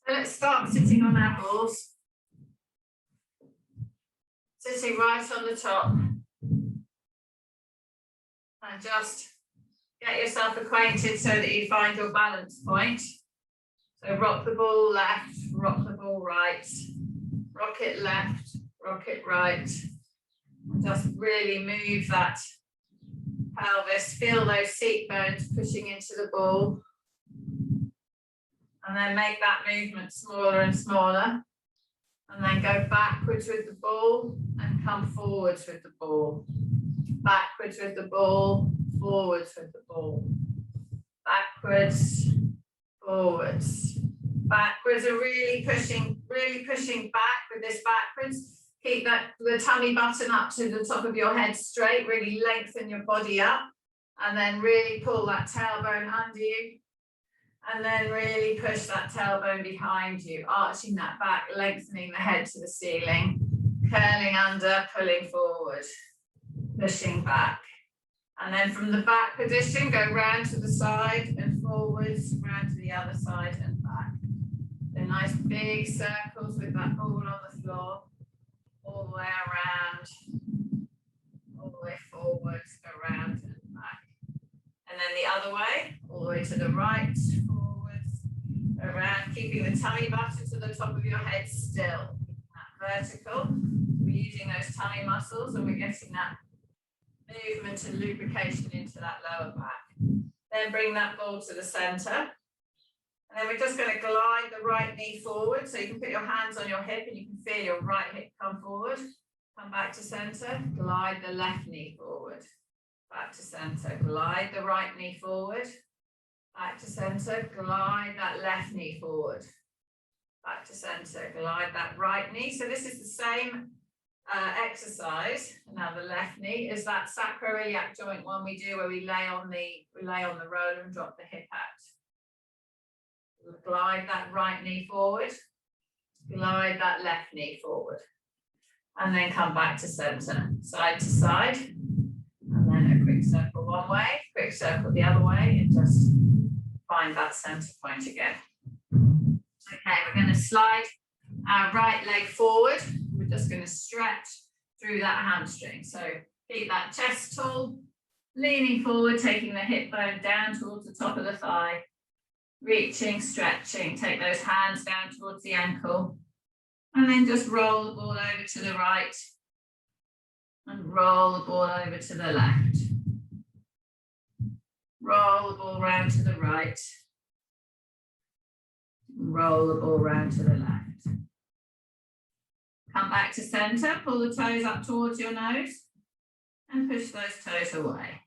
So let's start sitting on our balls. Sitting right on the top. And just get yourself acquainted so that you find your balance point. So rock the ball left, rock the ball right, rock it left, rock it right. And just really move that pelvis, feel those seat bones pushing into the ball. And then make that movement smaller and smaller. And then go backwards with the ball and come forwards with the ball. Backwards with the ball, forwards with the ball. Backwards, forwards. Backwards are really pushing back with this backwards. Keep the tummy button up to the top of your head straight, really lengthen your body up. And then really pull that tailbone under you. And then really push that tailbone behind you, arching that back, lengthening the head to the ceiling, curling under, pulling forward, pushing back. And then from the back position, go round to the side and forwards, round to the other side and back. So nice big circles with that ball on the floor, all the way around, all the way forwards, around and back. And then the other way, all the way to the right, forwards, around, keeping the tummy button to the top of your head still. That vertical. We're using those tummy muscles and we're getting that movement and lubrication into that lower back. Then bring that ball to the center. And then we're just going to glide the right knee forward. So you can put your hands on your hip and you can feel your right hip come forward. Come back to center. Glide the left knee forward. Back to center. Glide the right knee forward. Back to center. Glide that left knee forward. Back to center. Glide that right knee. So this is the same exercise. Now the left knee is that sacroiliac joint one we do where we lay on the roller and drop the hip out. Glide that right knee forward. Glide that left knee forward. And then come back to center, side to side. And then a quick circle one way, quick circle the other way, and just find that center point again. Okay, we're going to slide our right leg forward. We're just going to stretch through that hamstring. So keep that chest tall, leaning forward, taking the hip bone down towards the top of the thigh, reaching, stretching, take those hands down towards the ankle, and then just roll the ball over to the right and roll the ball over to the left. Roll the ball round to the right. Roll the ball round to the left. Come back to center, pull the toes up towards your nose and push those toes away.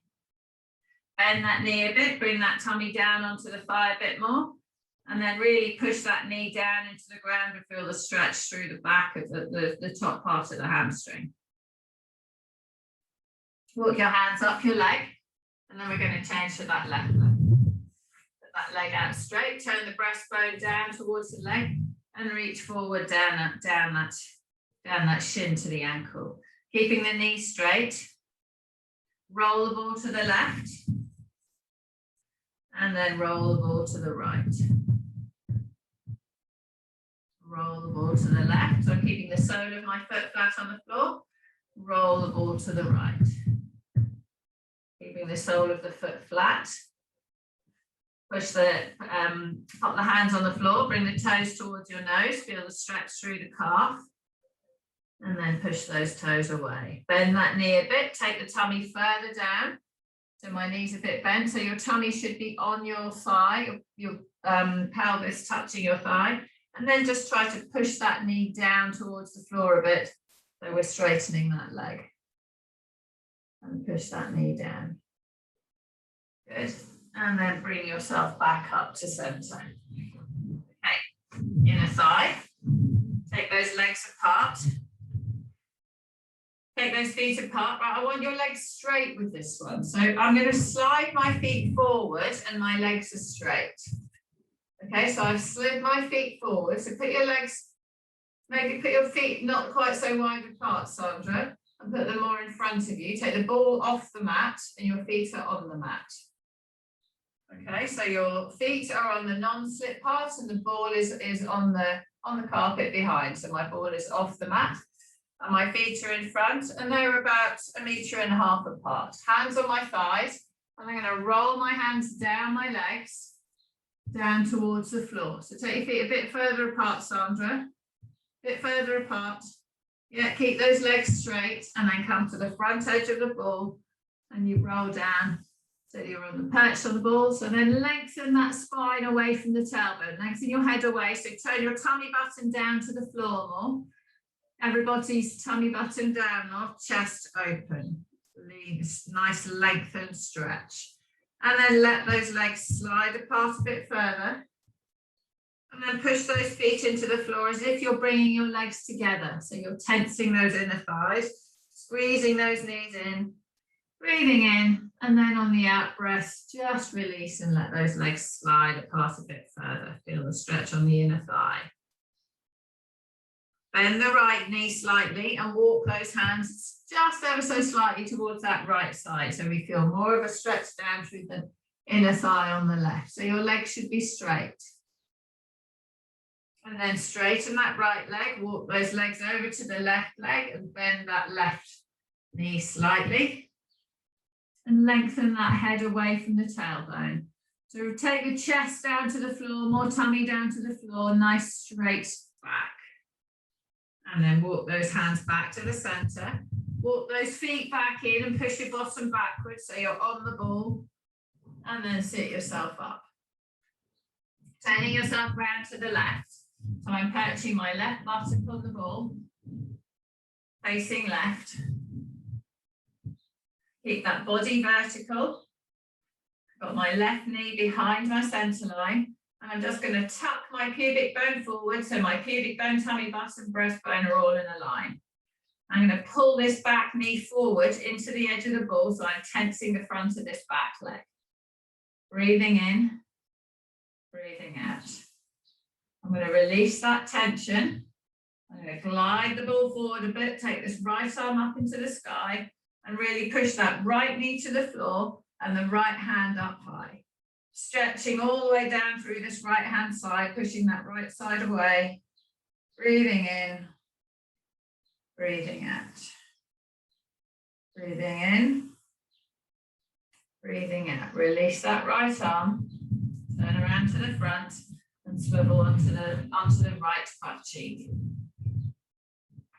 Bend that knee a bit, bring that tummy down onto the thigh a bit more, and then really push that knee down into the ground and feel the stretch through the back of the top part of the hamstring. Walk your hands up your leg, and then we're going to change to that left leg. Put that leg out straight, turn the breastbone down towards the leg, and reach forward down that shin to the ankle. Keeping the knee straight, roll the ball to the left, and then roll the ball to the right. Roll the ball to the left. So I'm keeping the sole of my foot flat on the floor. Roll the ball to the right. Keeping the sole of the foot flat. Push pop the hands on the floor, bring the toes towards your nose, feel the stretch through the calf, and then push those toes away. Bend that knee a bit, take the tummy further down. So my knee's a bit bent, so your tummy should be on your thigh, your pelvis touching your thigh, and then just try to push that knee down towards the floor a bit. So we're straightening that leg. And push that knee down. Good. And then bring yourself back up to center. Okay, inner thigh. Take those legs apart. Take those feet apart. Right, I want your legs straight with this one. So I'm going to slide my feet forward and my legs are straight. Okay, so I've slid my feet forward. So put your legs, maybe put your feet not quite so wide apart, Sandra, and put them more in front of you. Take the ball off the mat and your feet are on the mat. Okay, so your feet are on the non-slip part and the ball is on the carpet behind. So my ball is off the mat and my feet are in front and they're about 1.5 meters apart. Hands on my thighs, and I'm going to roll my hands down my legs, down towards the floor. So take your feet a bit further apart, Sandra. A bit further apart. Yeah, keep those legs straight and then come to the front edge of the ball and you roll down. So you're on the perch on the ball. So then lengthen that spine away from the tailbone. Lengthen your head away. So turn your tummy button down to the floor more. Everybody's tummy button down, not chest open. Nice lengthened stretch. And then let those legs slide apart a bit further. And then push those feet into the floor as if you're bringing your legs together. So you're tensing those inner thighs, squeezing those knees in, breathing in, and then on the out breath, just release and let those legs slide apart a bit further. Feel the stretch on the inner thigh. Bend the right knee slightly and walk those hands just ever so slightly towards that right side. So we feel more of a stretch down through the inner thigh on the left. So your legs should be straight. And then straighten that right leg, walk those legs over to the left leg and bend that left knee slightly. And lengthen that head away from the tailbone. So take the chest down to the floor, more tummy down to the floor, nice straight back. And then walk those hands back to the center. Walk those feet back in and push your bottom backwards so you're on the ball. And then sit yourself up. Turning yourself round to the left. So I'm perching my left buttock on the ball, facing left. Keep that body vertical. Got my left knee behind my center line. And I'm just going to tuck my pubic bone forward. So my pubic bone, tummy button, breastbone are all in a line. I'm going to pull this back knee forward into the edge of the ball. So I'm tensing the front of this back leg. Breathing in, breathing out. I'm going to release that tension. I'm going to glide the ball forward a bit, take this right arm up into the sky and really push that right knee to the floor and the right hand up high. Stretching all the way down through this right hand side, pushing that right side away. Breathing in, breathing out. Breathing in, breathing out. Release that right arm, turn around to the front and swivel onto the right butt cheek.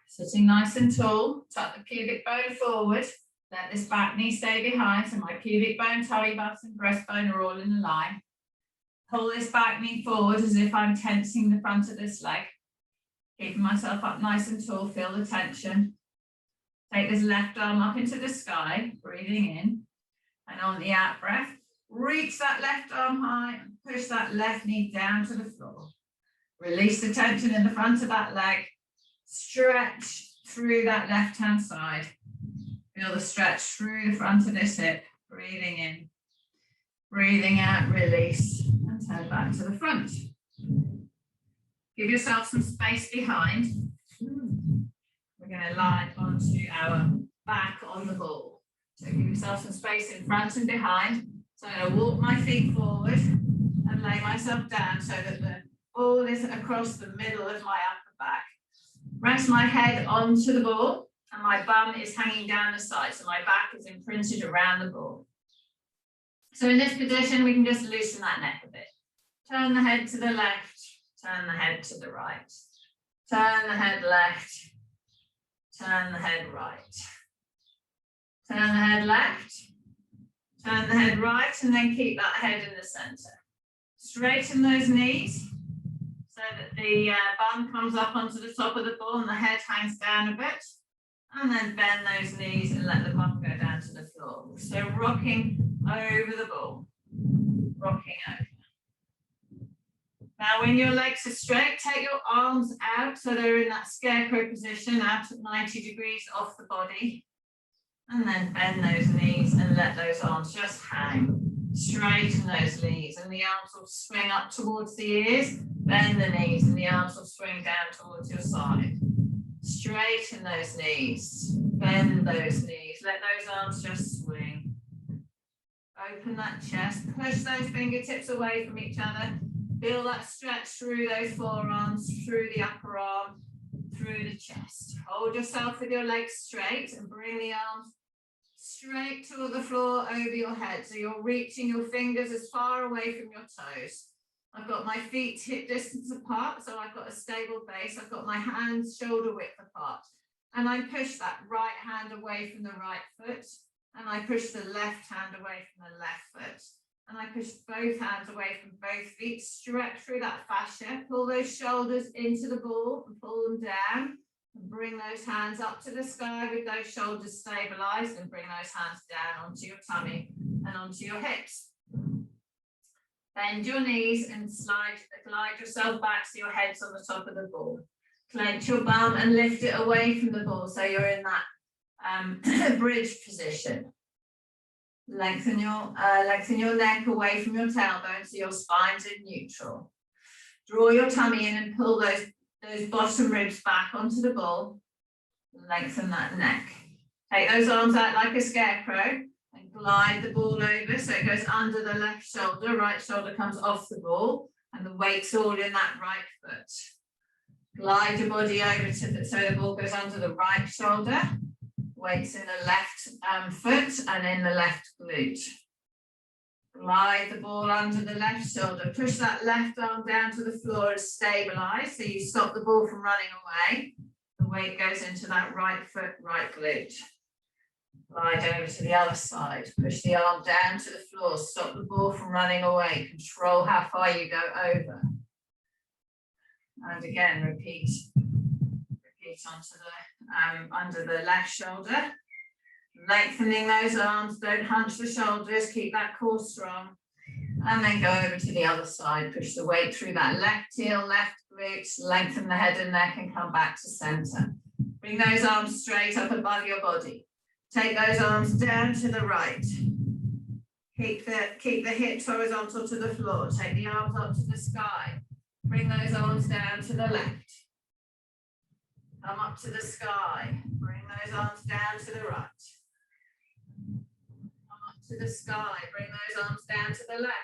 Sitting nice and tall, tuck the pubic bone forward, let this back knee stay behind, so my pubic bone, tummy button, breastbone are all in a line. Pull this back knee forward as if I'm tensing the front of this leg. Keeping myself up nice and tall, feel the tension. Take this left arm up into the sky, breathing in, and on the out breath, reach that left arm high and push that left knee down to the floor. Release the tension in the front of that leg. Stretch through that left hand side. Feel the stretch through the front of this hip. Breathing in, breathing out, release, and turn back to the front. Give yourself some space behind. We're going to lie onto our back on the ball. So give yourself some space in front and behind. So I'm going to walk my feet forward and lay myself down so that the ball is across the middle of my upper back. Rest my head onto the ball and my bum is hanging down the side. So my back is imprinted around the ball. So in this position, we can just loosen that neck a bit. Turn the head to the left, turn the head to the right. Turn the head left, turn the head right. Turn the head left, turn the head right, and then keep that head in the center. Straighten those knees so that the bum comes up onto the top of the ball and the head hangs down a bit. And then bend those knees and let the bum go down to the floor. So rocking over the ball, rocking over. Now when your legs are straight, take your arms out so they're in that scarecrow position, out at 90 degrees off the body. And then bend those knees and let those arms just hang. Straighten those knees and the arms will swing up towards the ears. Bend the knees and the arms will swing down towards your side. Straighten those knees. Bend those knees. Let those arms just swing. Open that chest, push those fingertips away from each other. Feel that stretch through those forearms, through the upper arm, through the chest. Hold yourself with your legs straight and bring the arms straight to the floor over your head. So you're reaching your fingers as far away from your toes. I've got my feet hip distance apart, so I've got a stable base. I've got my hands shoulder width apart. And I push that right hand away from the right foot. And I push the left hand away from the left foot. And I push both hands away from both feet. Stretch through that fascia. Pull those shoulders into the ball and pull them down. And bring those hands up to the sky with those shoulders stabilized, and bring those hands down onto your tummy and onto your hips. Bend your knees and glide yourself back so your head's on the top of the ball. Clench your bum and lift it away from the ball so you're in that bridge position. Lengthen your neck away from your tailbone so your spine's in neutral. Draw your tummy in and pull those bottom ribs back onto the ball. Lengthen that neck. Take those arms out like a scarecrow and glide the ball over so it goes under the left shoulder. Right shoulder comes off the ball and the weight's all in that right foot. Glide your body over so the ball goes under the right shoulder. Weight's in the left foot and in the left glute. Glide the ball under the left shoulder. Push that left arm down to the floor and stabilize. So you stop the ball from running away. The weight goes into that right foot, right glute. Glide over to the other side. Push the arm down to the floor. Stop the ball from running away. Control how far you go over. And again, repeat onto the under the left shoulder. Lengthening those arms, don't hunch the shoulders, keep that core strong. And then go over to the other side. Push the weight through that left heel, left glutes, lengthen the head and neck and come back to center. Bring those arms straight up above your body. Take those arms down to the right. Keep the hips horizontal to the floor. Take the arms up to the sky. Bring those arms down to the left. Come up to the sky. Bring those arms down to the right. Come up to the sky. Bring those arms down to the left.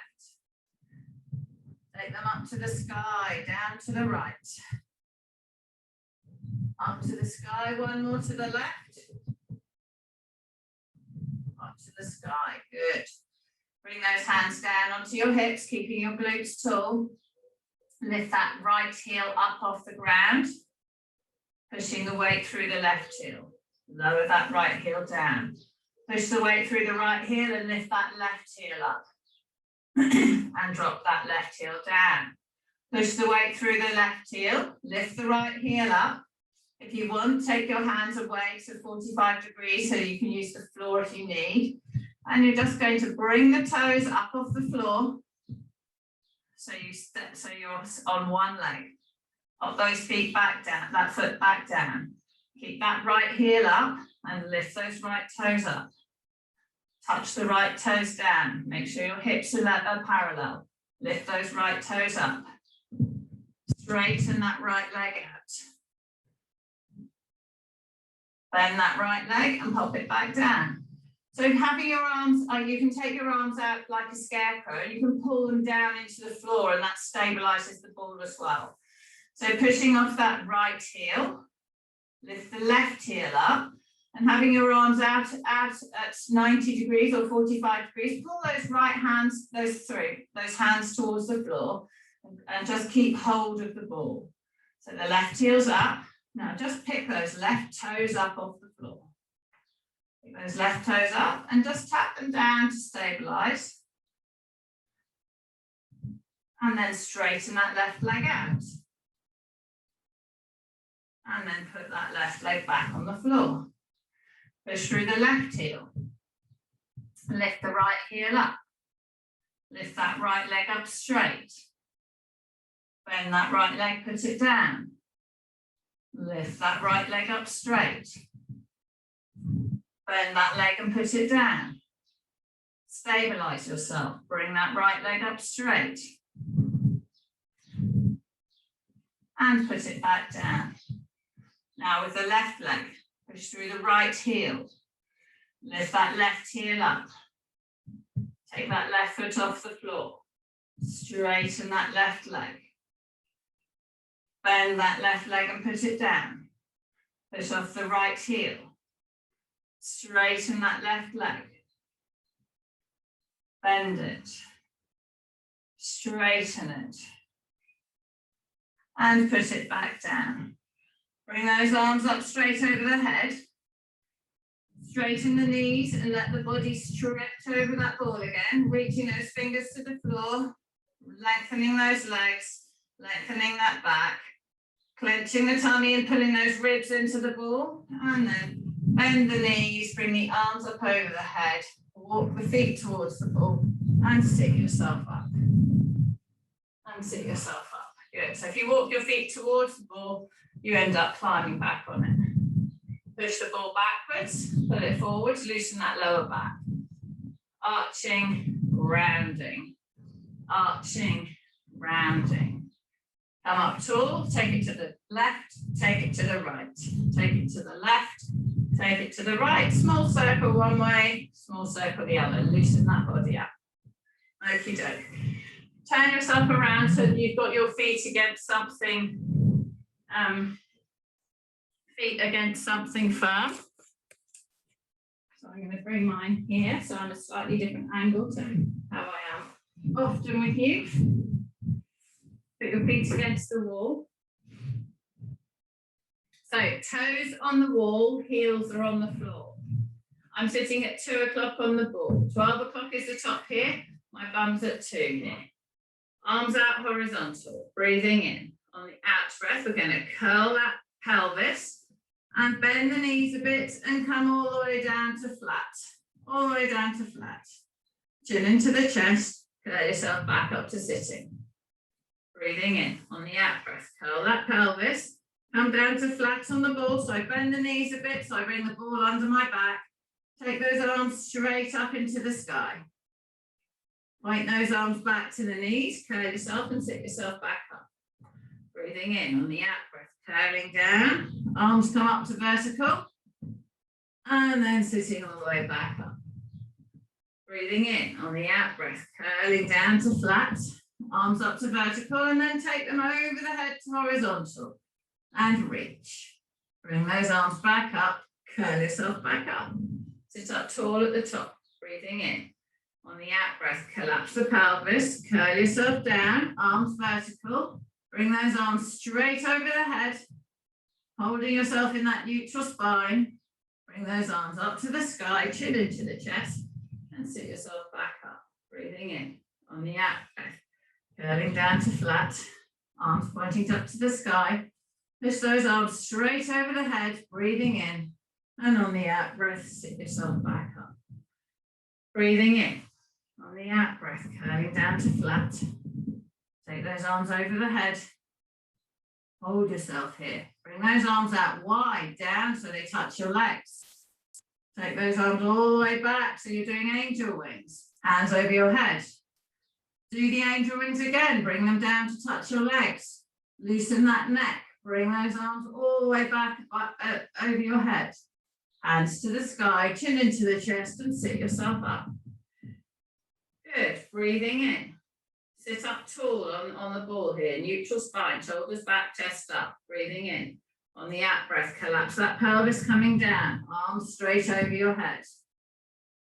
Take them up to the sky, down to the right. Up to the sky, one more to the left. Up to the sky, good. Bring those hands down onto your hips, keeping your glutes tall. Lift that right heel up off the ground. Pushing the weight through the left heel. Lower that right heel down. Push the weight through the right heel and lift that left heel up. And drop that left heel down. Push the weight through the left heel. Lift the right heel up. If you want, take your hands away to 45 degrees so you can use the floor if you need. And you're just going to bring the toes up off the floor. So you're on one leg. Up those feet back down, that foot back down. Keep that right heel up and lift those right toes up. Touch the right toes down. Make sure your hips are parallel. Lift those right toes up. Straighten that right leg out. Bend that right leg and pop it back down. So having your arms, you can take your arms out like a scarecrow and you can pull them down into the floor and that stabilizes the ball as well. So pushing off that right heel, lift the left heel up, and having your arms out at 90 degrees or 45 degrees, pull those right hands, those hands towards the floor, and just keep hold of the ball. So the left heel's up. Now just pick those left toes up off the floor. Pick those left toes up and just tap them down to stabilize. And then straighten that left leg out. And then put that left leg back on the floor. Push through the left heel. Lift the right heel up. Lift that right leg up straight. Bend that right leg, put it down. Lift that right leg up straight. Bend that leg and put it down. Stabilize yourself. Bring that right leg up straight. And put it back down. Now with the left leg, push through the right heel. Lift that left heel up. Take that left foot off the floor. Straighten that left leg. Bend that left leg and put it down. Push off the right heel. Straighten that left leg. Bend it. Straighten it. And put it back down. Bring those arms up straight over the head. Straighten the knees and let the body stretch over that ball again. Reaching those fingers to the floor. Lengthening those legs. Lengthening that back. Clenching the tummy and pulling those ribs into the ball. And then bend the knees, bring the arms up over the head. Walk the feet towards the ball and sit yourself up. And sit yourself up. Good. So if you walk your feet towards the ball, you end up climbing back on it. Push the ball backwards, pull it forwards, loosen that lower back. Arching, rounding. Arching, rounding. Come up tall, take it to the left, take it to the right. Take it to the left, take it to the right. Small circle one way, small circle the other. Loosen that body up. Okie doke. Turn yourself around so that you've got your feet against something, firm. So I'm going to bring mine here, so I'm a slightly different angle to how I am often with you. Put your feet against the wall. So toes on the wall, heels are on the floor. I'm sitting at 2 o'clock on the ball. 12 o'clock is the top here. My bum's at 2 here. Arms out horizontal, breathing in. On the out breath, we're going to curl that pelvis and bend the knees a bit and come all the way down to flat. All the way down to flat. Chin into the chest, curl yourself back up to sitting. Breathing in. On the out breath, curl that pelvis, come down to flat on the ball. So I bend the knees a bit, so I bring the ball under my back. Take those arms straight up into the sky. Point those arms back to the knees, curl yourself and sit yourself back up. Breathing in on the out breath, curling down, arms come up to vertical, and then sitting all the way back up. Breathing in on the out breath, curling down to flat, arms up to vertical, and then take them over the head to horizontal, and reach. Bring those arms back up, curl yourself back up. Sit up tall at the top, breathing in. On the out breath, collapse the pelvis, curl yourself down, arms vertical. Bring those arms straight over the head, holding yourself in that neutral spine. Bring those arms up to the sky, chin into the chest, and sit yourself back up. Breathing in. On the out breath, curling down to flat, arms pointing up to the sky. Push those arms straight over the head, breathing in. And on the out breath, sit yourself back up. Breathing in. On the out breath, curling down to flat. Take those arms over the head. Hold yourself here. Bring those arms out wide down so they touch your legs. Take those arms all the way back so you're doing angel wings. Hands over your head. Do the angel wings again. Bring them down to touch your legs. Loosen that neck. Bring those arms all the way back over your head. Hands to the sky, chin into the chest, and sit yourself up. Good. Breathing in. Sit up tall on the ball here. Neutral spine, shoulders back, chest up. Breathing in. On the out breath, collapse that pelvis coming down. Arms straight over your head.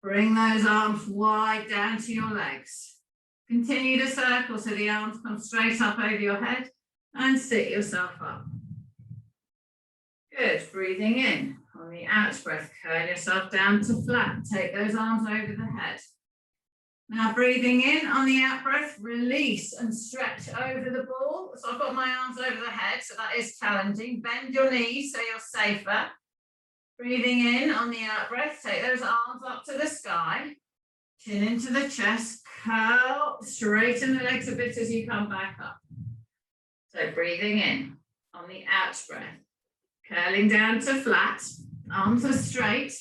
Bring those arms wide down to your legs. Continue to circle so the arms come straight up over your head and sit yourself up. Good. Breathing in. On the out breath, curl yourself down to flat. Take those arms over the head. Now breathing in on the out breath, release and stretch over the ball. So I've got my arms over the head, so that is challenging. Bend your knees so you're safer. Breathing in on the out breath, take those arms up to the sky. Chin into the chest, curl, straighten the legs a bit as you come back up. So breathing in on the out breath, curling down to flat, arms are straight.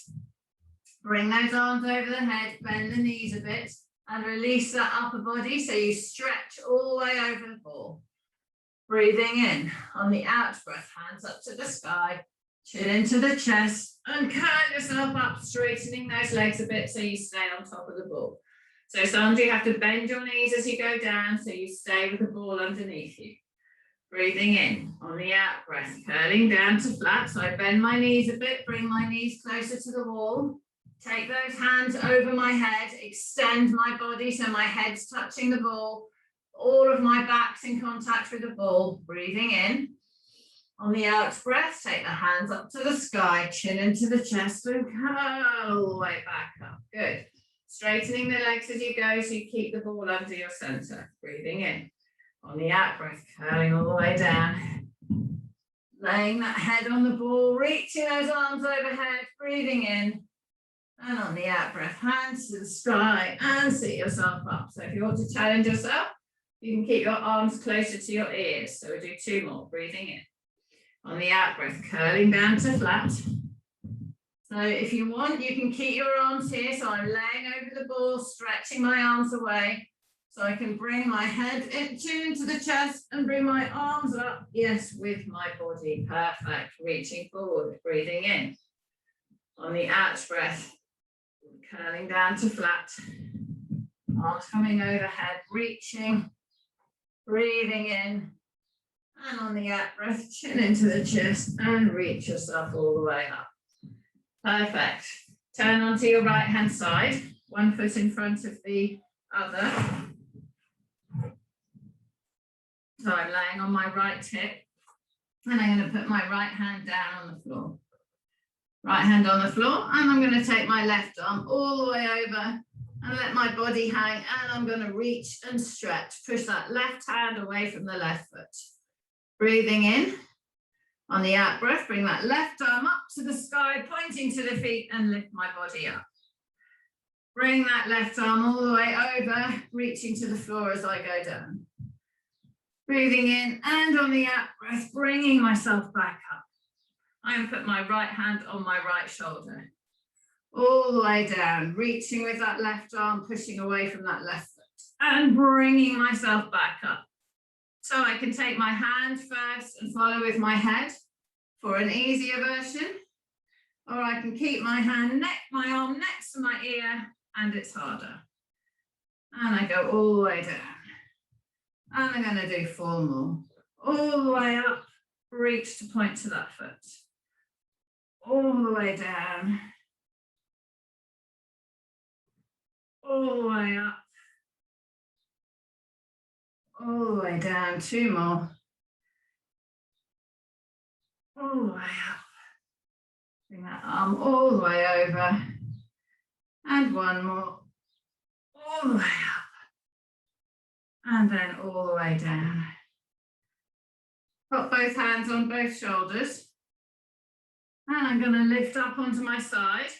Bring those arms over the head, bend the knees a bit. And release that upper body so you stretch all the way over the ball. Breathing in on the out breath, hands up to the sky, chin into the chest, and curl yourself up, straightening those legs a bit so you stay on top of the ball. So sometimes you have to bend your knees as you go down so you stay with the ball underneath you. Breathing in on the out breath, curling down to flat. So I bend my knees a bit, bring my knees closer to the wall. Take those hands over my head, extend my body so my head's touching the ball. All of my back's in contact with the ball. Breathing in. On the out breath, take the hands up to the sky, chin into the chest and curl all the way back up. Good. Straightening the legs as you go so you keep the ball under your center. Breathing in. On the out breath, curling all the way down. Laying that head on the ball, reaching those arms overhead, breathing in. And on the out breath, hands to the sky and sit yourself up. So if you want to challenge yourself, you can keep your arms closer to your ears. So we'll do 2 more, breathing in. On the out breath, curling down to flat. So if you want, you can keep your arms here. So I'm laying over the ball, stretching my arms away. So I can bring my head into the chest and bring my arms up. Yes, with my body. Perfect. Reaching forward, breathing in. On the out breath, curling down to flat. Arms coming overhead, reaching, breathing in. And on the out breath, chin into the chest and reach yourself all the way up. Perfect. Turn onto your right hand side, 1 foot in front of the other. So I'm laying on my right hip and I'm going to put my right hand down on the floor. Right hand on the floor, and I'm going to take my left arm all the way over and let my body hang, and I'm going to reach and stretch. Push that left hand away from the left foot. Breathing in. On the out breath, bring that left arm up to the sky, pointing to the feet, and lift my body up. Bring that left arm all the way over, reaching to the floor as I go down. Breathing in, and on the out breath, bringing myself back up. I'm going to put my right hand on my right shoulder. All the way down, reaching with that left arm, pushing away from that left foot, and bringing myself back up. So I can take my hand first and follow with my head for an easier version, or I can keep my arm next to my ear, and it's harder. And I go all the way down. And I'm going to do 4 more. All the way up, reach to point to that foot. All the way down. All the way up. All the way down. 2 more. All the way up. Bring that arm all the way over. And 1 more. All the way up. And then all the way down. Put both hands on both shoulders. And I'm going to lift up onto my side.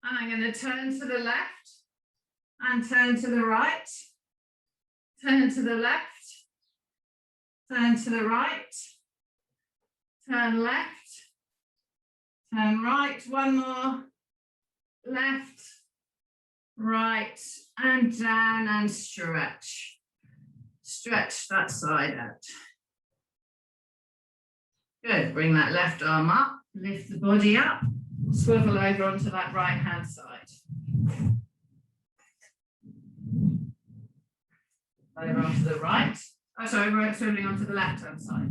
And I'm going to turn to the left. And turn to the right. Turn to the left. Turn to the right. Turn left. Turn right. 1 more. Left. Right. And down and stretch. Stretch that side out. Good. Bring that left arm up. Lift the body up. Swivel over onto that right hand side. Over onto the right. Oh, sorry, we're swiveling onto the left hand side.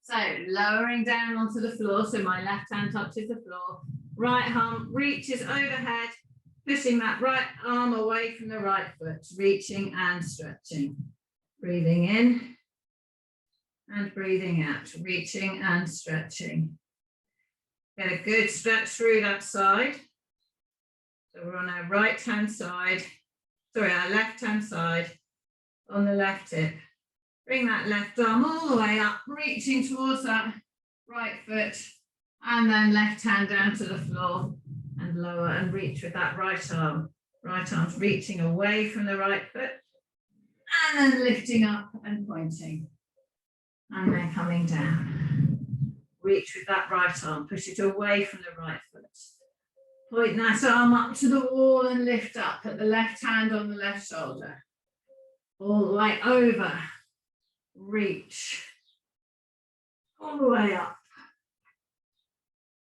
So lowering down onto the floor, so my left hand touches the floor. Right arm reaches overhead, pushing that right arm away from the right foot, reaching and stretching. Breathing in and breathing out, reaching and stretching. Get a good stretch through that side. So we're on our right hand side, sorry, our left hand side on the left hip. Bring that left arm all the way up, reaching towards that right foot, and then left hand down to the floor and lower and reach with that right arm. Right arm's reaching away from the right foot, and then lifting up and pointing. And then coming down. Reach with that right arm, push it away from the right foot. Point that arm up to the wall and lift up. Put the left hand on the left shoulder. All the way over. Reach. All the way up.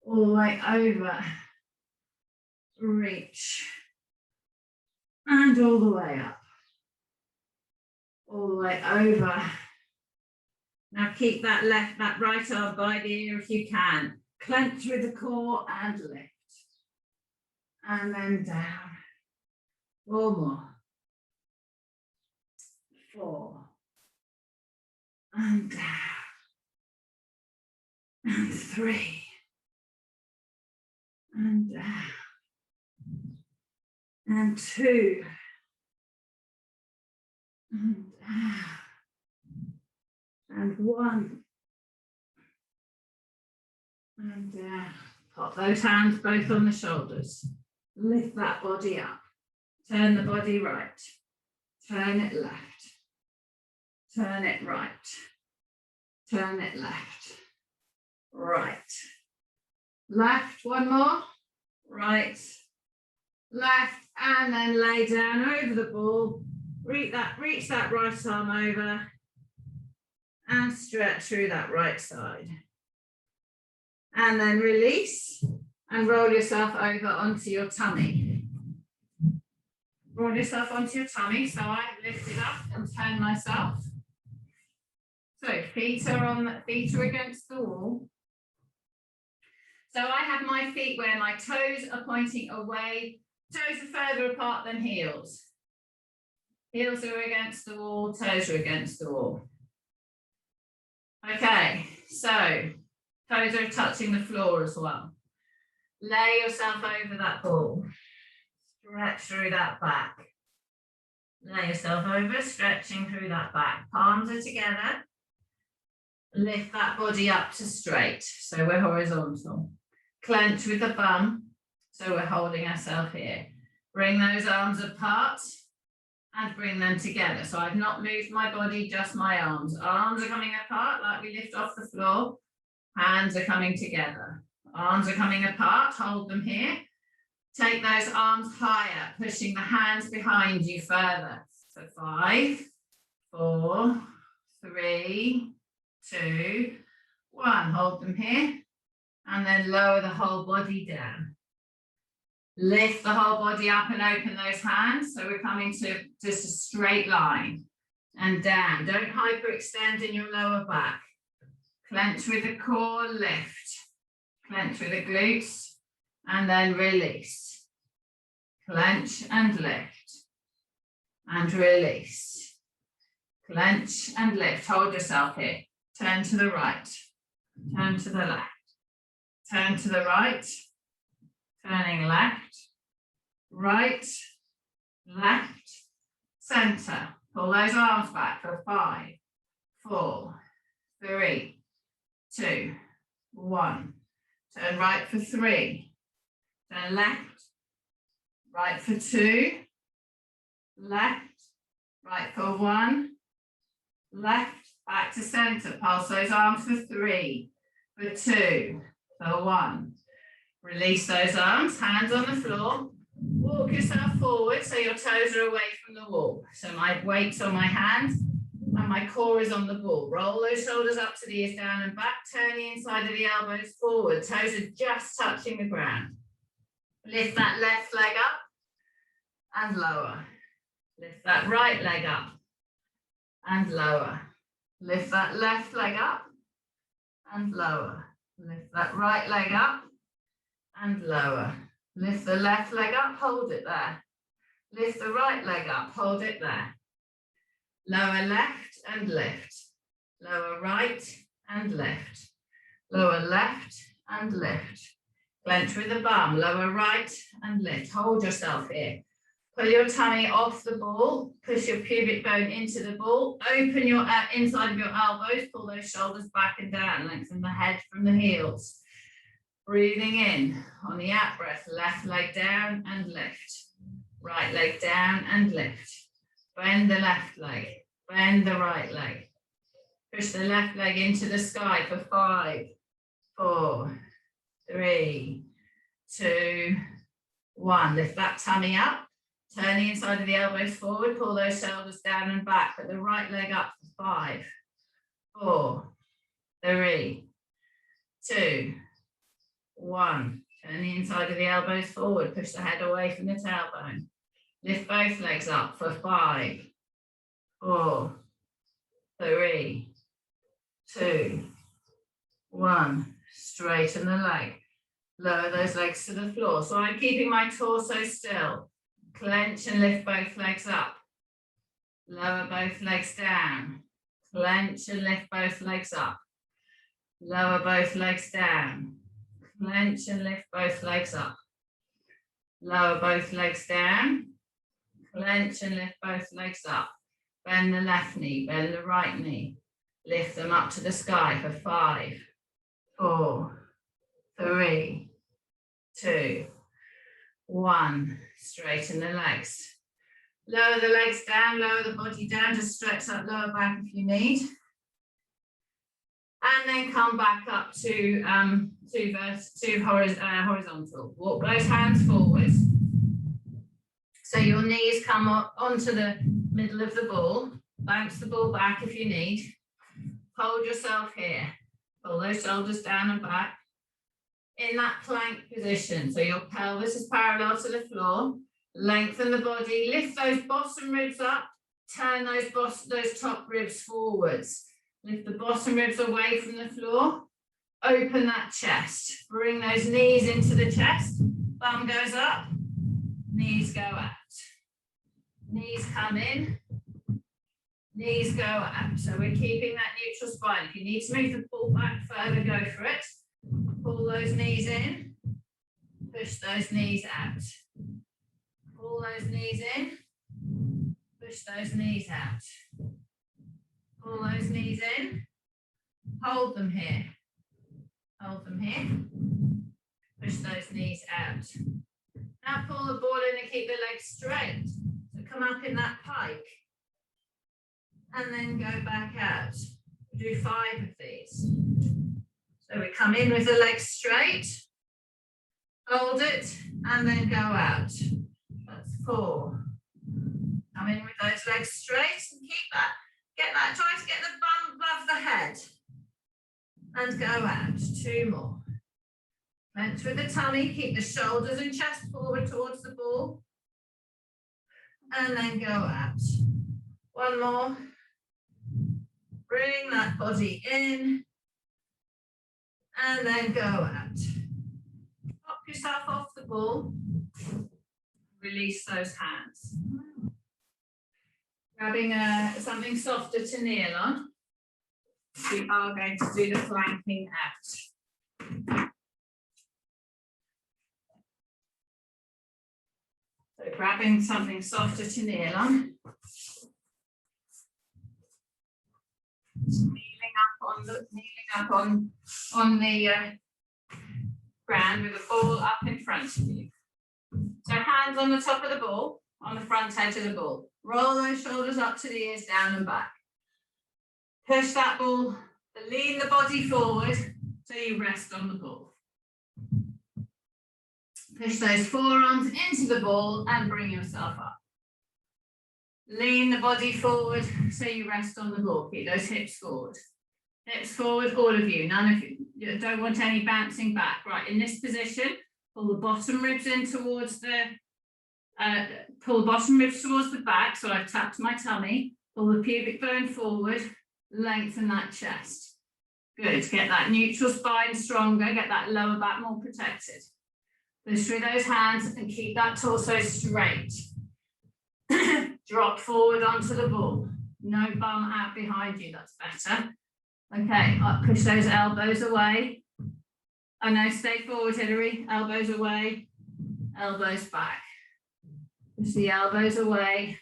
All the way over. Reach. And all the way up. All the way over. Now keep that right arm by the ear if you can. Clench with the core and lift. And then down. 4 more. 4. And down. And 3. And down. And 2. And down. And 1. And down. Pop those hands both on the shoulders. Lift that body up. Turn the body right. Turn it left. Turn it right. Turn it left. Right. Left. 1 more. Right. Left. And then lay down over the ball. Reach that right arm over. And stretch through that right side. And then release and roll yourself over onto your tummy. Roll yourself onto your tummy. So I lift it up and turn myself. So feet are against the wall. So I have my feet where my toes are pointing away. Toes are further apart than heels. Heels are against the wall, toes are against the wall. Okay, so toes are touching the floor as well. Lay yourself over that ball. Stretch through that back. Lay yourself over, stretching through that back. Palms are together. Lift that body up to straight, so we're horizontal. Clench with the bum, so we're holding ourselves here. Bring those arms apart and bring them together. So I've not moved my body, just my arms. Arms are coming apart like we lift off the floor. Hands are coming together. Arms are coming apart, hold them here. Take those arms higher, pushing the hands behind you further. So 5, 4, 3, 2, 1. Hold them here. And then lower the whole body down. Lift the whole body up and open those hands. So we're coming to just a straight line and down. Don't hyperextend in your lower back. Clench with the core, lift. Clench with the glutes and then release. Clench and lift and release. Clench and lift. Hold yourself here. Turn to the right. Turn to the left. Turn to the right. Turning left, right, left, center. Pull those arms back for 5, 4, 3, 2, 1. Turn right for 3. Turn left, right for 2, left, right for 1, left, back to center. Pulse those arms for 3, for 2, for 1. Release those arms, hands on the floor. Walk yourself forward so your toes are away from the wall. So my weight's on my hands and my core is on the ball. Roll those shoulders up to the ears, down and back. Turn the inside of the elbows forward. Toes are just touching the ground. Lift that left leg up and lower. Lift that right leg up and lower. Lift that left leg up and lower. Lift that right leg up and lower. Lift the left leg up, hold it there. Lift the right leg up, hold it there. Lower left and lift. Lower right and lift. Lower left and lift. Clench with the bum, lower right and lift. Hold yourself here. Pull your tummy off the ball. Push your pubic bone into the ball. Open your inside of your elbows. Pull those shoulders back and down. Lengthen the head from the heels. Breathing in on the out breath, left leg down and lift. Right leg down and lift. Bend the left leg, bend the right leg. Push the left leg into the sky for 5, 4, 3, 2, 1. Lift that tummy up. Turn the inside of the elbows forward, pull those shoulders down and back. Put the right leg up for 5, 4, 3, 2, 1. Turn the inside of the elbows forward. Push the head away from the tailbone. Lift both legs up for 5, 4, 3, 2, 1. Straighten the leg. Lower those legs to the floor. So I'm keeping my torso still. Clench and lift both legs up. Lower both legs down. Clench and lift both legs up. Lower both legs down. Clench and lift both legs up. Lower both legs down. Clench and lift both legs up. Bend the left knee, bend the right knee. Lift them up to the sky for 5, 4, 3, 2, 1. Straighten the legs. Lower the legs down, lower the body down, just stretch that lower back if you need. And then come back up to horizontal. Walk those hands forwards. So your knees come up onto the middle of the ball. Bounce the ball back if you need. Hold yourself here. Pull those shoulders down and back. In that plank position. So your pelvis is parallel to the floor. Lengthen the body. Lift those bottom ribs up. Turn those top ribs forwards. Lift the bottom ribs away from the floor. Open that chest. Bring those knees into the chest. Bum goes up. Knees go out. Knees come in. Knees go out. So we're keeping that neutral spine. If you need to move the ball back further, go for it. Pull those knees in. Push those knees out. Pull those knees in. Push those knees out. Pull those knees in. Hold them here. Hold them here. Push those knees out. Now pull the ball in and keep the legs straight. So come up in that pike. And then go back out. Do 5 of these. So we come in with the legs straight. Hold it. And then go out. That's 4. Come in with those legs straight and keep that. Get that. Try to get the bum above the head. And go out. 2 more. Clench with the tummy. Keep the shoulders and chest forward towards the ball. And then go out. 1 more. Bring that body in. And then go out. Pop yourself off the ball. Release those hands. Grabbing something softer to kneel on. We are going to do the flanking out. So grabbing something softer to kneel on. Kneeling up on the ground with the ball up in front of you. So hands on the top of the ball, on the front edge of the ball. Roll those shoulders up to the ears, down and back. Push that ball, lean the body forward so you rest on the ball. Push those forearms into the ball and bring yourself up. Lean the body forward so you rest on the ball. Keep those hips forward. Hips forward, all of you. None of you don't want any bouncing back. Right, in this position, pull the bottom ribs in towards the, back. So I've tapped my tummy. Pull the pubic bone forward. Lengthen that chest. Good. Get that neutral spine stronger. Get that lower back more protected. Push through those hands and keep that torso straight. Drop forward onto the ball. No bum out behind you. That's better. Okay, push those elbows away. Oh no, stay forward, Hilary. Elbows away, elbows back. Push the elbows away.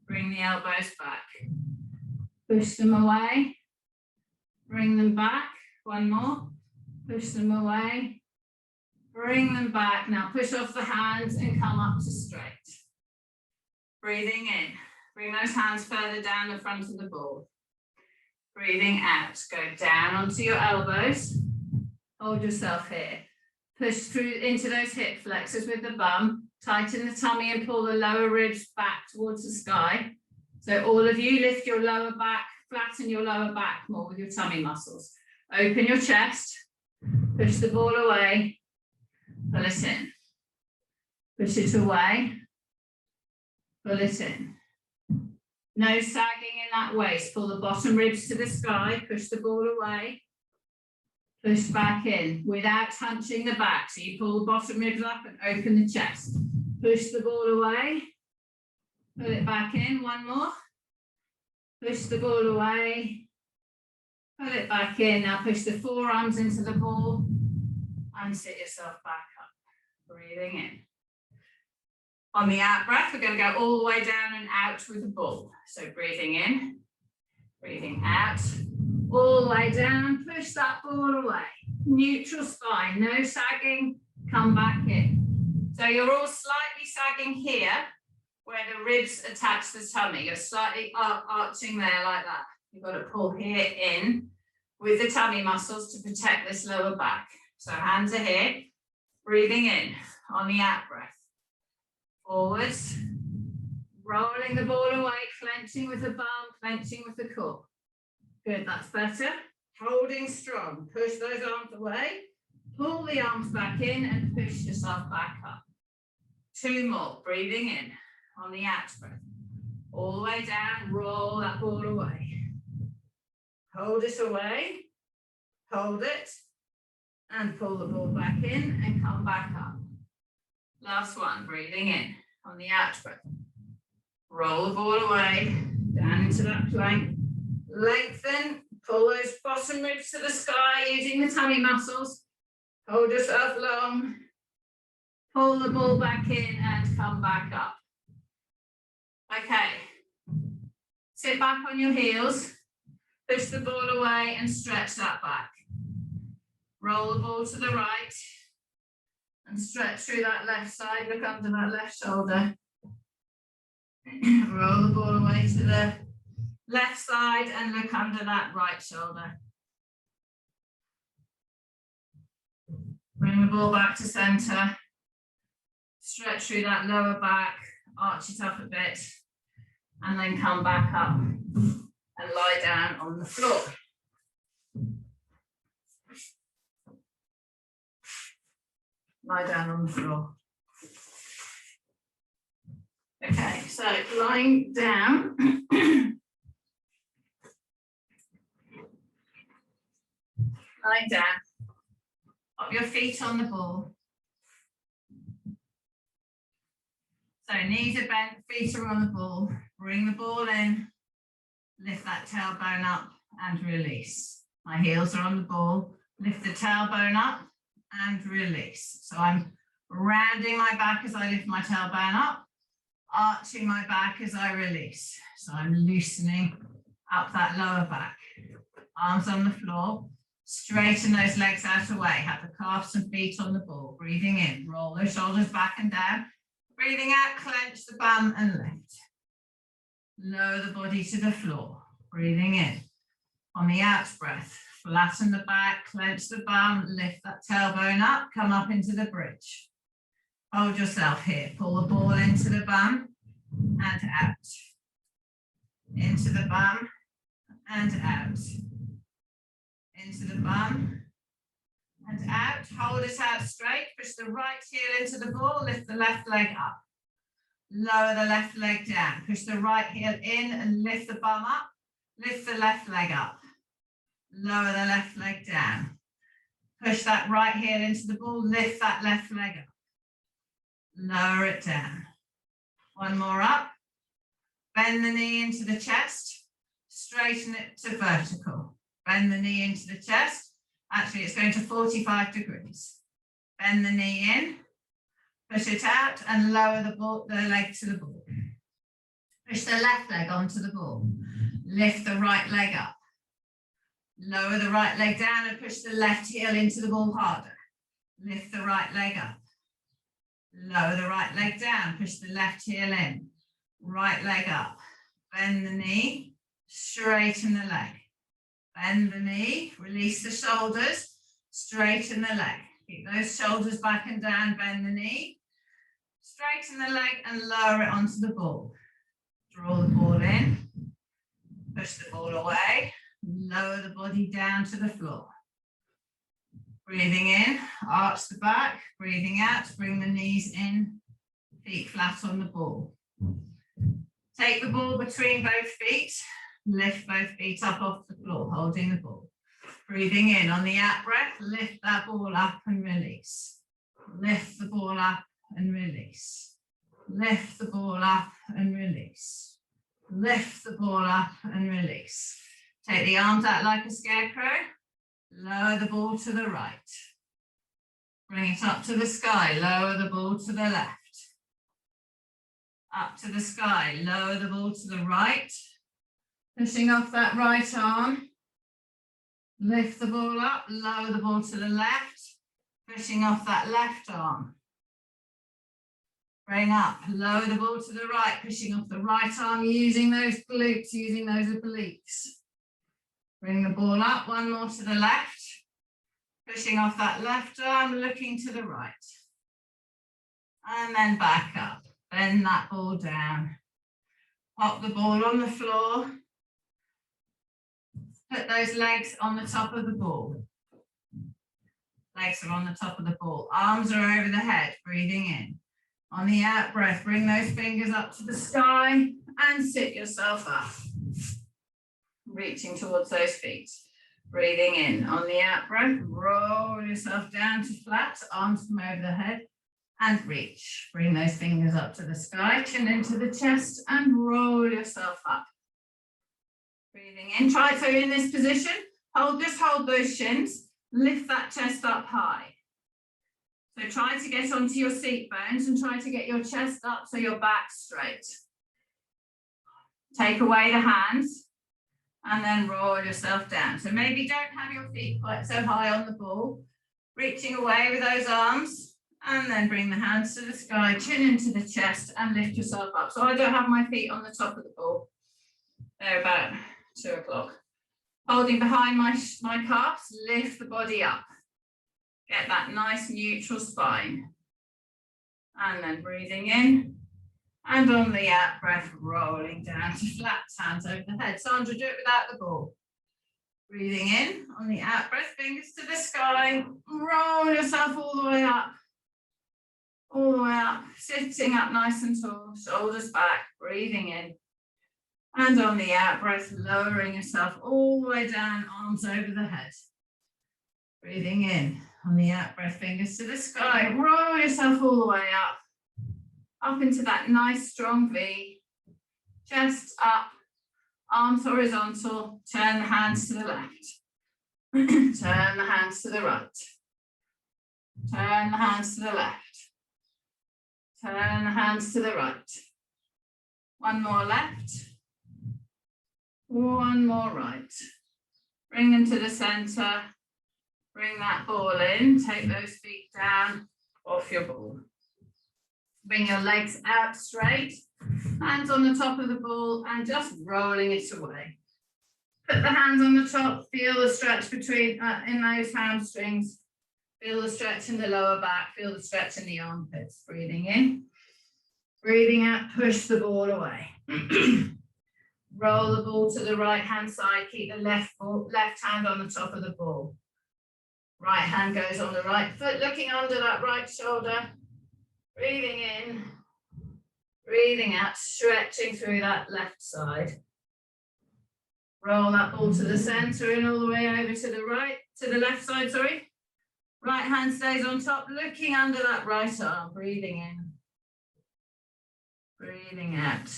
Bring the elbows back. Push them away. Bring them back. 1 more. Push them away. Bring them back. Now push off the hands and come up to straight. Breathing in. Bring those hands further down the front of the ball. Breathing out. Go down onto your elbows. Hold yourself here. Push through into those hip flexors with the bum. Tighten the tummy and pull the lower ribs back towards the sky. So all of you lift your lower back, flatten your lower back more with your tummy muscles. Open your chest. Push the ball away. Pull it in. Push it away. Pull it in. No sagging in that waist. Pull the bottom ribs to the sky, push the ball away. Push back in without hunching the back. So you pull the bottom ribs up and open the chest. Push the ball away. Pull it back in. One more. Push the ball away. Pull it back in. Now push the forearms into the ball and sit yourself back up. Breathing in. On the out breath, we're going to go all the way down and out with the ball. So breathing in, breathing out, all the way down, push that ball away. Neutral spine, no sagging, come back in. So you're all slightly sagging here, where the ribs attach the tummy. You're slightly arching there like that. You've got to pull here in with the tummy muscles to protect this lower back. So hands are here, breathing in on the out breath. Forwards, rolling the ball away, clenching with the bum, clenching with the core. Good, that's better. Holding strong, push those arms away, pull the arms back in and push yourself back up. Two more, breathing in on the out breath. All the way down, roll that ball away. Hold it away, hold it, and pull the ball back in and come back up. Last one, breathing in on the out breath. Roll the ball away, down into that plank. Lengthen, pull those bottom ribs to the sky using the tummy muscles. Hold yourself long. Pull the ball back in and come back up. Okay. Sit back on your heels. Push the ball away and stretch that back. Roll the ball to the right. And stretch through that left side, look under that left shoulder. Roll the ball away to the left side and look under that right shoulder. Bring the ball back to center. Stretch through that lower back, arch it up a bit, and then come back up and lie down on the floor. Lie down on the floor. Okay, so lying down. Lying down. Pop your feet on the ball. So knees are bent, feet are on the ball. Bring the ball in. Lift that tailbone up and release. My heels are on the ball. Lift the tailbone up and release. So I'm rounding my back as I lift my tailbone up, arching my back as I release. So I'm loosening up that lower back. Arms on the floor, straighten those legs out away. Have the calves and feet on the ball. Breathing in, roll those shoulders back and down. Breathing out, clench the bum and lift. Lower the body to the floor. Breathing in. On the out breath, flatten the back, clench the bum, lift that tailbone up, come up into the bridge. Hold yourself here. Pull the ball into the bum and out. Into the bum and out. Into the bum and out. Hold it out straight. Push the right heel into the ball. Lift the left leg up. Lower the left leg down. Push the right heel in and lift the bum up. Lift the left leg up. Lower the left leg down. Push that right heel into the ball. Lift that left leg up. Lower it down. One more up. Bend the knee into the chest. Straighten it to vertical. Bend the knee into the chest. Actually, it's going to 45 degrees. Bend the knee in. Push it out and lower the leg to the ball. Push the left leg onto the ball. Lift the right leg up. Lower the right leg down and push the left heel into the ball harder. Lift the right leg up. Lower the right leg down, push the left heel in. Right leg up. Bend the knee, straighten the leg. Bend the knee, release the shoulders, straighten the leg. Keep those shoulders back and down, bend the knee. Straighten the leg and lower it onto the ball. Draw the ball in, push the ball away. Lower the body down to the floor. Breathing in, arch the back. Breathing out, bring the knees in, feet flat on the ball. Take the ball between both feet, lift both feet up off the floor, holding the ball. Breathing in on the out breath, lift that ball up and release. Lift the ball up and release. Lift the ball up and release. Lift the ball up and release. Take the arms out like a scarecrow. Lower the ball to the right. Bring it up to the sky. Lower the ball to the left. Up to the sky. Lower the ball to the right. Pushing off that right arm. Lift the ball up. Lower the ball to the left. Pushing off that left arm. Bring up. Lower the ball to the right. Pushing off the right arm. Using those glutes. Using those obliques. Bring the ball up. One more to the left. Pushing off that left arm, looking to the right. And then back up. Bend that ball down. Pop the ball on the floor. Put those legs on the top of the ball. Legs are on the top of the ball. Arms are over the head, breathing in. On the out breath, bring those fingers up to the sky and sit yourself up. Reaching towards those feet. Breathing in. On the out breath, roll yourself down to flat, arms come over the head and reach. Bring those fingers up to the sky, chin into the chest and roll yourself up. Breathing in. Try so in this position. Just hold those shins. Lift that chest up high. So try to get onto your seat bones and try to get your chest up so your back's straight. Take away the hands. And then roll yourself down. So maybe don't have your feet quite so high on the ball. Reaching away with those arms. And then bring the hands to the sky, chin into the chest and lift yourself up. So I don't have my feet on the top of the ball. They're about 2 o'clock. Holding behind my calves, lift the body up. Get that nice neutral spine. And then breathing in. And on the out breath, rolling down to flat, hands over the head. Sandra, do it without the ball. Breathing in, on the out breath, fingers to the sky. Roll yourself all the way up. All the way up, sitting up nice and tall, shoulders back, breathing in. And on the out breath, lowering yourself all the way down, arms over the head. Breathing in, on the out breath, fingers to the sky. Roll yourself all the way up. Up into that nice strong V, chest up, arms horizontal, turn the hands to the left, turn the hands to the right, turn the hands to the left, turn the hands to the right, one more left, one more right, bring them to the center, bring that ball in, take those feet down off your ball. Bring your legs out straight, hands on the top of the ball and just rolling it away. Put the hands on the top, feel the stretch between in those hamstrings, feel the stretch in the lower back, feel the stretch in the armpits. Breathing in, breathing out, push the ball away. Roll the ball to the right hand side, keep the left hand on the top of the ball. Right hand goes on the right foot, looking under that right shoulder. Breathing in, breathing out, stretching through that left side. Roll that ball to the center and all the way over to the left side, sorry. Right hand stays on top, looking under that right arm. Breathing in, breathing out.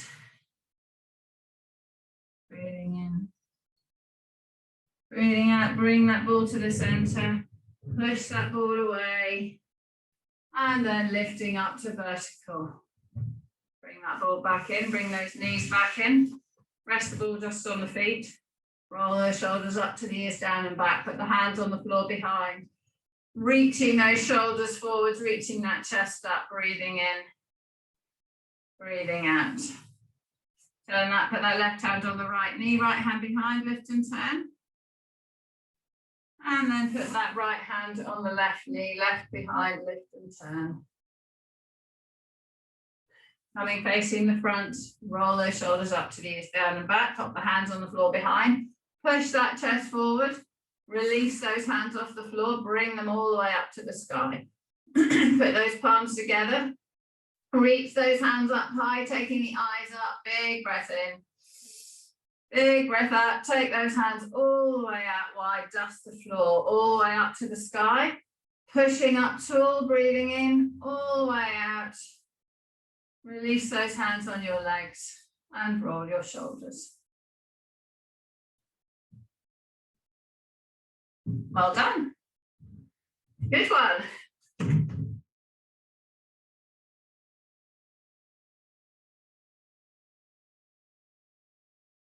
Breathing in, breathing out, bring that ball to the center, push that ball away. And then lifting up to vertical. Bring that ball back in, bring those knees back in. Rest the ball just on the feet. Roll those shoulders up to the ears, down and back. Put the hands on the floor behind. Reaching those shoulders forwards, reaching that chest up, breathing in. Breathing out. Turn that, put that left hand on the right knee, right hand behind, lift and turn. And then put that right hand on the left knee, left behind, lift and turn. Coming facing the front, roll those shoulders up to the ears, down and back, pop the hands on the floor behind, push that chest forward, release those hands off the floor, bring them all the way up to the sky. Put those palms together, Reach those hands up high, taking the eyes up, big breath in. Big breath out, take those hands all the way out wide, dust the floor, all the way up to the sky. Pushing up tall, breathing in, all the way out. Release those hands on your legs and roll your shoulders. Well done. Good one.